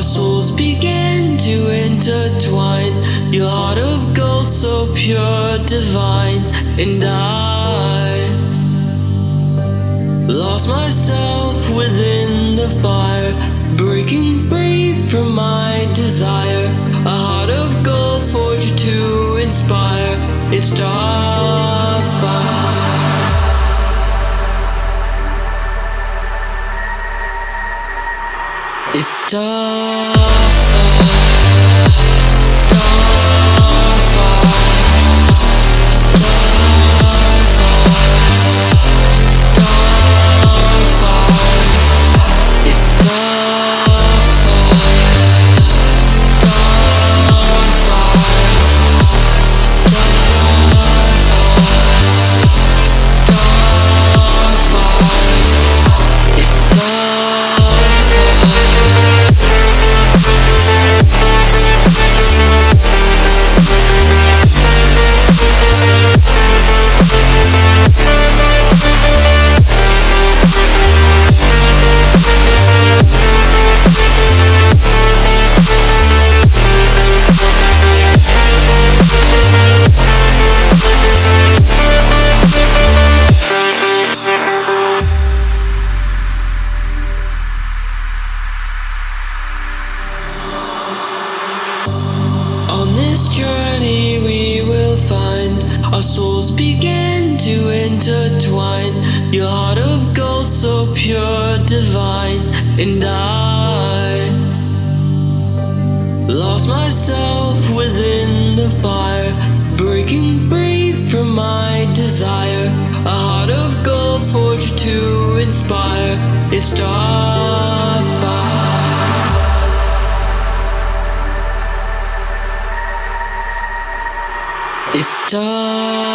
souls began to intertwine. Your heart of gold, so pure, divine. And I lost myself within the fire, breaking free from my desire. A heart of gold, forged to inspire. It's starfire. It's starfire. On this journey we will find our souls began to intertwine. Your heart of gold, so pure, divine. And I lost myself within the fire, breaking free from my desire. A heart of gold, forged to inspire. It's starfire. It's starfire.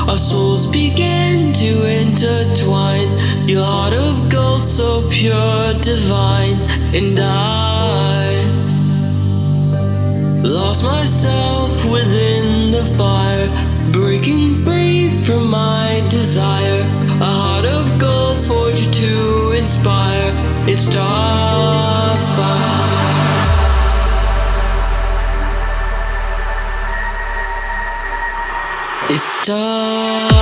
Our souls began to intertwine. Your heart of gold, so pure, divine. And I lost myself within the fire, breaking free from my desire. A heart of gold, forged to inspire. It's starfire. It's starfire.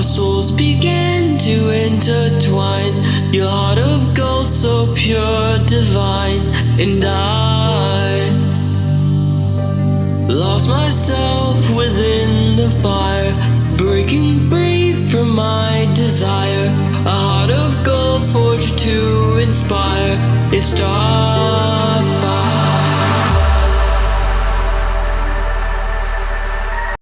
Our souls began to intertwine. Your heart of gold, so pure, divine. And I lost myself within the fire, breaking free from my desire. A heart of gold, forged to inspire. It started